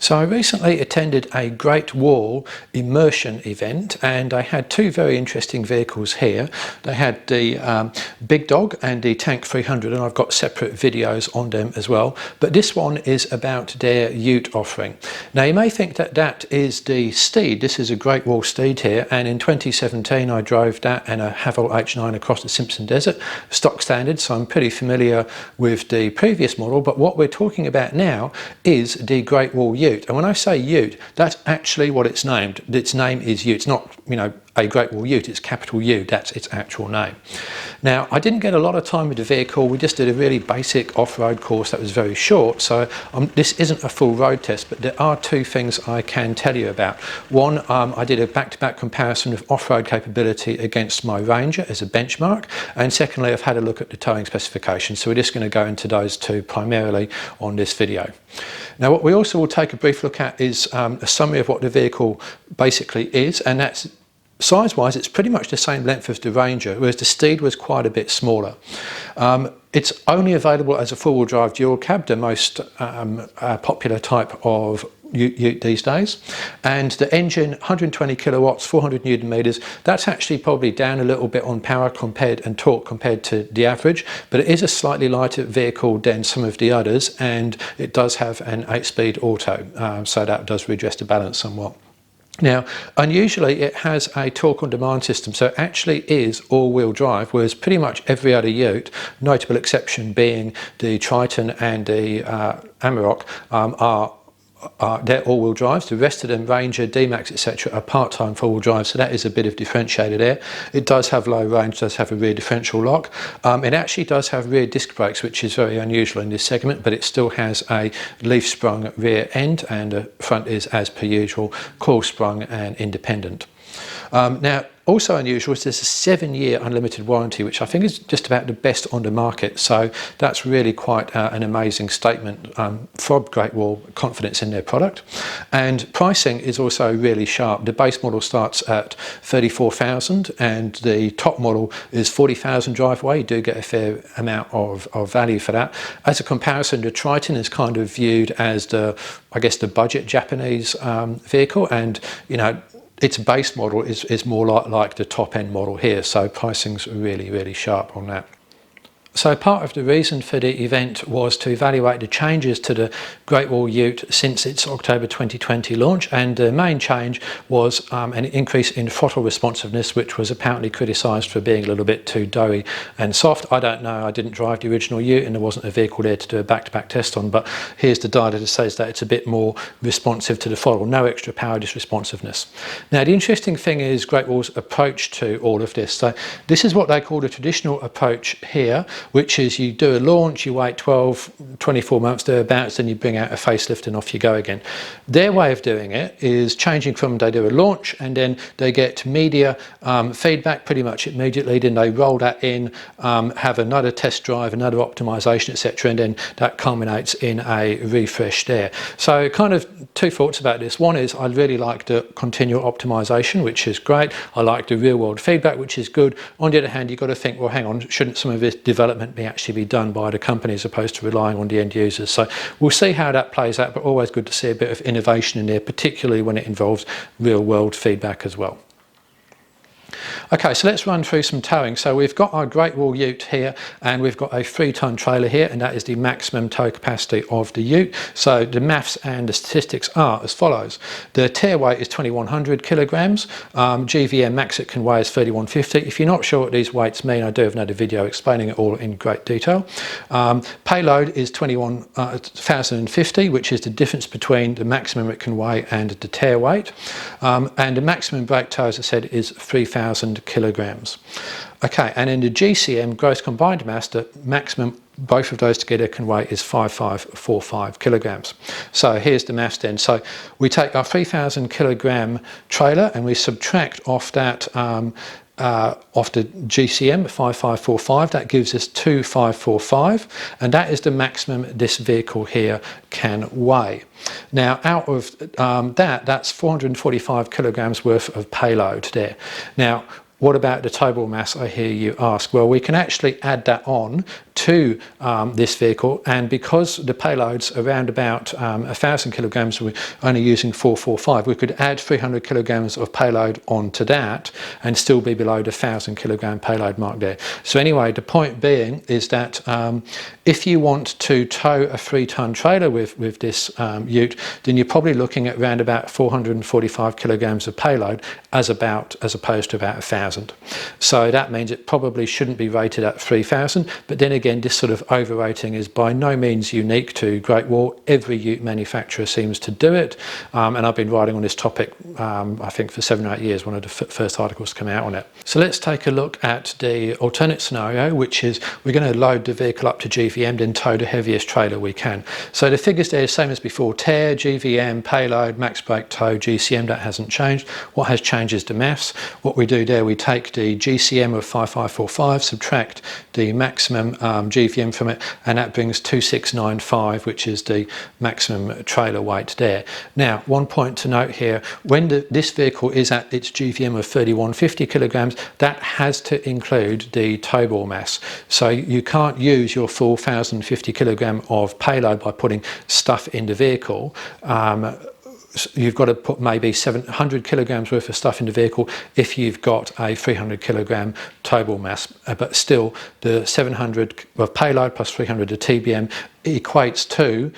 So I recently attended a Great Wall immersion event, and I had two very interesting vehicles here. They had the Big Dog and the Tank 300, and I've got separate videos on them as well. But this one is about their Ute offering. Now you may think that that is the Steed. This is a Great Wall Steed here, and in 2017 I drove that and a Haval H9 across the Simpson Desert, stock standard, so I'm pretty familiar with the previous model. But what we're talking about now is the Great Wall Ute. And when I say Ute, that's actually what it's named. Its name is Ute. It's not, a Great Wall Ute, it's capital U, that's its actual name. Now, I didn't get a lot of time with the vehicle. We just did a really basic off-road course that was very short, so this isn't a full road test, but there are two things I can tell you about. One, I did a back-to-back comparison of off-road capability against my Ranger as a benchmark, and secondly, I've had a look at the towing specifications, so we're just going to go into those two primarily on this video. Now, what we also will take a brief look at is a summary of what the vehicle basically is, and that's size-wise, it's pretty much the same length as the Ranger, whereas the Steed was quite a bit smaller. It's only available as a four-wheel drive dual cab, the most popular type of Ute these days. And the engine, 120 kilowatts, 400 newton meters, that's actually probably down a little bit on power and torque compared to the average, but it is a slightly lighter vehicle than some of the others, and it does have an 8-speed auto, so that does redress the balance somewhat. Now, unusually it has a torque on demand system, so it actually is all-wheel drive, whereas pretty much every other Ute, notable exception being the Triton and the Amarok, they're all-wheel drives. The rest of them, Ranger, D-Max, etc., are part-time four-wheel drive, so that is a bit of differentiator there. It does have low range, does have a rear differential lock. It actually does have rear disc brakes, which is very unusual in this segment, but it still has a leaf-sprung rear end, and the front is, as per usual, coil-sprung and independent. Now, also unusual is there's a 7-year unlimited warranty, which I think is just about the best on the market. So that's really quite an amazing statement from Great Wall, confidence in their product. And pricing is also really sharp. The base model starts at 34,000 and the top model is 40,000 drive away. You do get a fair amount of value for that. As a comparison, the Triton is kind of viewed as the budget Japanese vehicle, and its base model is more like the top end model here, so pricing's really, really sharp on that. So part of the reason for the event was to evaluate the changes to the Great Wall Ute since its October 2020 launch, and the main change was an increase in throttle responsiveness, which was apparently criticised for being a little bit too doughy and soft. I don't know, I didn't drive the original Ute and there wasn't a vehicle there to do a back-to-back test on, but here's the data that says that it's a bit more responsive to the throttle, no extra power, just responsiveness. Now the interesting thing is Great Wall's approach to all of this. So this is what they call the traditional approach here, which is you do a launch, you wait 12, 24 months thereabouts, then you bring out a facelift and off you go again. Their way of doing it is changing from they do a launch and then they get media feedback pretty much immediately, then they roll that in, have another test drive, another optimization, etc., and then that culminates in a refresh there. So kind of two thoughts about this. One is I really like the continual optimization, which is great. I like the real world feedback, which is good. On the other hand, you've got to think, well, hang on, shouldn't some of this development actually be done by the company as opposed to relying on the end users? So we'll see how that plays out, but always good to see a bit of innovation in there, particularly when it involves real world feedback as well. Okay, so let's run through some towing. So we've got our Great Wall Ute here, and we've got a 3-ton trailer here, and that is the maximum tow capacity of the Ute. So the maths and the statistics are as follows. The tare weight is 2,100 kilograms. GWM max it can weigh is 3,150. If you're not sure what these weights mean, I do have another video explaining it all in great detail. Payload is 21,050, which is the difference between the maximum it can weigh and the tare weight. And the maximum brake tow, as I said, is 3,000 kilograms. Okay, and in the GCM, gross combined mass, the maximum both of those together can weigh is 5,545 kilograms. So here's the mass then. So we take our 3,000 kilogram trailer and we subtract off that off the GCM 5545, that gives us 2545, and that is the maximum this vehicle here can weigh. Now out of that's 445 kilograms worth of payload there. Now What about the tow ball mass, I hear you ask? Well, we can actually add that on to this vehicle, and because the payload's around about 1,000 kilograms, we're only using 445, we could add 300 kilograms of payload onto that and still be below the 1,000 kilogram payload mark there. So anyway, the point being is that if you want to tow a 3-ton trailer with this ute, then you're probably looking at around about 445 kilograms of payload as opposed to about 1,000. So that means it probably shouldn't be rated at 3,000, but then again, this sort of overrating is by no means unique to Great Wall. Every ute manufacturer seems to do it, and I've been writing on this topic I think for 7 or 8 years, one of the first articles to come out on it. So let's take a look at the alternate scenario, which is we're going to load the vehicle up to GWM, then tow the heaviest trailer we can. So the figures there are the same as before: tear, GWM, payload, max brake, tow, GCM. That hasn't changed. What has changed is the maths. What we do there, we take the GCM of 5545, subtract the maximum GVM from it, and that brings 2695, which is the maximum trailer weight there. Now, one point to note here: when this vehicle is at its GVM of 3150 kilograms, that has to include the tow ball mass. So you can't use your full 1050 kilogram of payload by putting stuff in the vehicle. You've got to put maybe 700 kilograms worth of stuff in the vehicle if you've got a 300 kilogram tow ball mass, but still the 700 of payload plus 300 of TBM equates to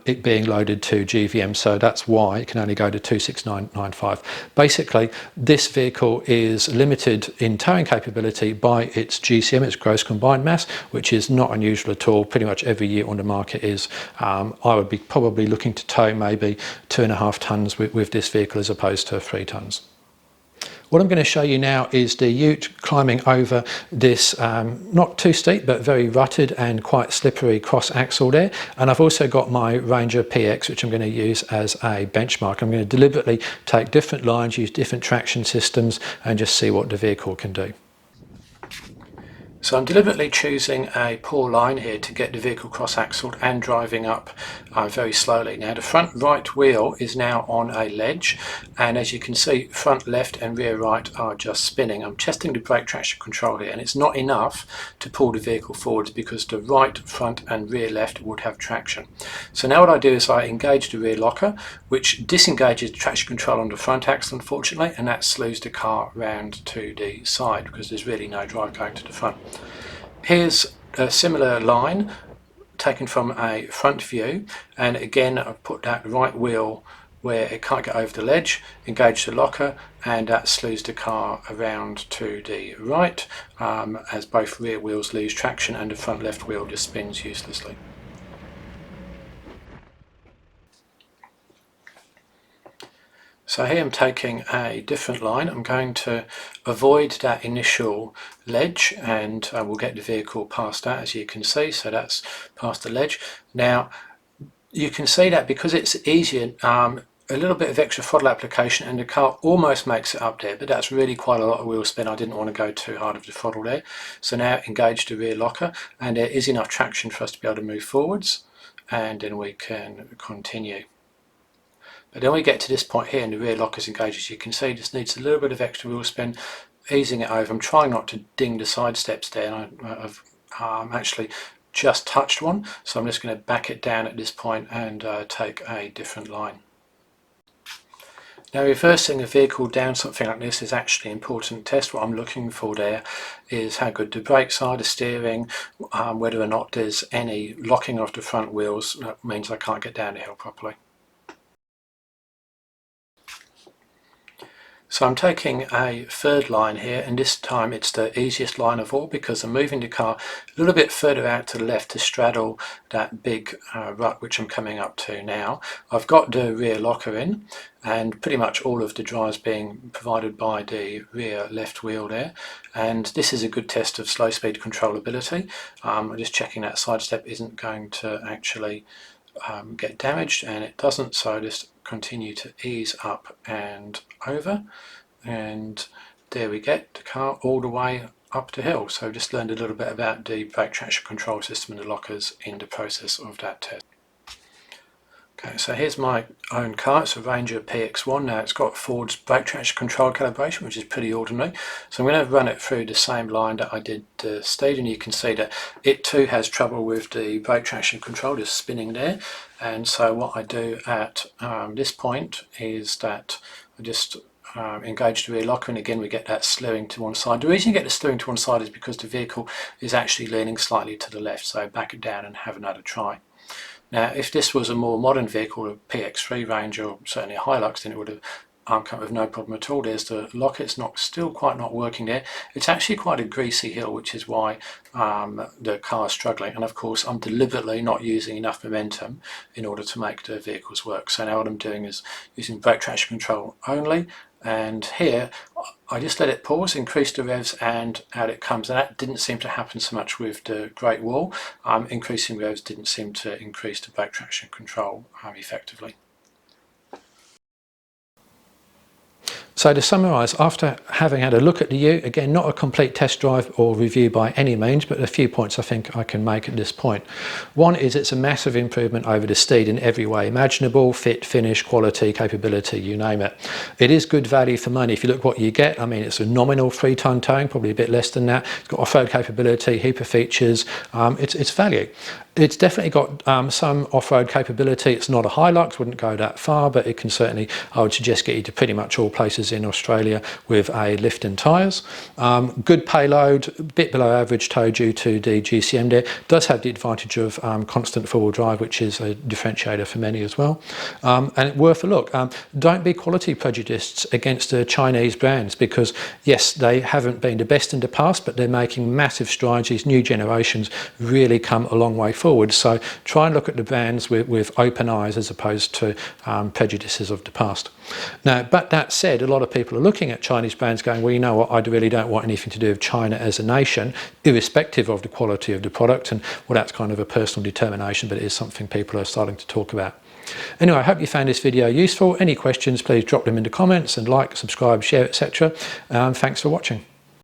it being loaded to GVM, so that's why it can only go to 26995. Basically, this vehicle is limited in towing capability by its GCM, its gross combined mass, which is not unusual at all. Pretty much every year on the market is. I would be probably looking to tow maybe 2.5 tons with this vehicle as opposed to 3 tons. What I'm going to show you now is the ute climbing over this not too steep but very rutted and quite slippery cross axle there, and I've also got my Ranger PX, which I'm going to use as a benchmark. I'm going to deliberately take different lines, use different traction systems, and just see what the vehicle can do. So I'm deliberately choosing a poor line here to get the vehicle cross-axled and driving up very slowly. Now the front right wheel is now on a ledge, and as you can see, front left and rear right are just spinning. I'm testing the brake traction control here, and it's not enough to pull the vehicle forwards because the right, front and rear left would have traction. So now what I do is I engage the rear locker, which disengages the traction control on the front axle, unfortunately, and that slews the car round to the side because there's really no drive going to the front. Here's a similar line taken from a front view, and again I've put that right wheel where it can't get over the ledge, engage the locker, and that slews the car around to the right as both rear wheels lose traction and the front left wheel just spins uselessly. So here I'm taking a different line. I'm going to avoid that initial ledge, and we'll get the vehicle past that, as you can see. So that's past the ledge. Now you can see that because it's easier, a little bit of extra throttle application and the car almost makes it up there, but that's really quite a lot of wheel spin. I didn't want to go too hard with the throttle there. So now engage the rear locker, and there is enough traction for us to be able to move forwards, and then we can continue. But then we get to this point here and the rear lock is engaged. As you can see, this needs a little bit of extra wheel spin, easing it over. I'm trying not to ding the side steps there, and I've actually just touched one, so I'm just going to back it down at this point and take a different line. Now, reversing a vehicle down something like this is actually an important test. What I'm looking for there is how good the brakes are, the steering, whether or not there's any locking of the front wheels. That means I can't get down the hill properly. So I'm taking a third line here, and this time it's the easiest line of all because I'm moving the car a little bit further out to the left to straddle that big rut which I'm coming up to now. I've got the rear locker in, and pretty much all of the drives being provided by the rear left wheel there, and this is a good test of slow speed controllability. I'm just checking that side step isn't going to actually get damaged, and it doesn't, so just continue to ease up and over, and there we get the car all the way up the hill. So just learned a little bit about the brake traction control system and the lockers in the process of that test. Okay, so here's my own car. It's a Ranger PX1. Now it's got Ford's brake traction control calibration, which is pretty ordinary. So I'm going to run it through the same line that I did Steed, and you can see that it too has trouble with the brake traction control, just spinning there. And so what I do at this point is that I just engage the rear locker, and again we get that slewing to one side. The reason you get the slewing to one side is because the vehicle is actually leaning slightly to the left, so back it down and have another try. Now, if this was a more modern vehicle, a PX3 Ranger, or certainly a Hilux, then it would have come with no problem at all. There's the lock, it's still quite not working there. It's actually quite a greasy hill, which is why the car is struggling. And of course, I'm deliberately not using enough momentum in order to make the vehicles work. So now what I'm doing is using brake traction control only. And here, I just let it pause, increase the revs, and out it comes. And that didn't seem to happen so much with the Great Wall. Increasing revs didn't seem to increase the brake traction control effectively. So to summarise, after having had a look at the Ute, again, not a complete test drive or review by any means, but a few points I think I can make at this point. One is it's a massive improvement over the Steed in every way imaginable: fit, finish, quality, capability, you name it. It is good value for money. If you look what you get, I mean, it's a nominal 3-ton towing, probably a bit less than that. It's got off-road capability, heap of features. It's value. It's definitely got some off-road capability. It's not a Hilux, wouldn't go that far, but it can certainly, I would suggest, get you to pretty much all places in Australia with a lift and tyres. Good payload, a bit below average tow due to the GCM there. Does have the advantage of constant four-wheel drive, which is a differentiator for many as well. And worth a look. Don't be quality prejudiced against the Chinese brands, because yes, they haven't been the best in the past, but they're making massive strides. These new generations really come a long way forward. So try and look at the brands with open eyes as opposed to prejudices of the past. Now, but that said, a lot of people are looking at Chinese brands going, well, you know what, I really don't want anything to do with China as a nation, irrespective of the quality of the product. And well, that's kind of a personal determination, but it is something people are starting to talk about. Anyway, I hope you found this video useful. Any questions, please drop them in the comments, and like, subscribe, share, etc. Thanks for watching.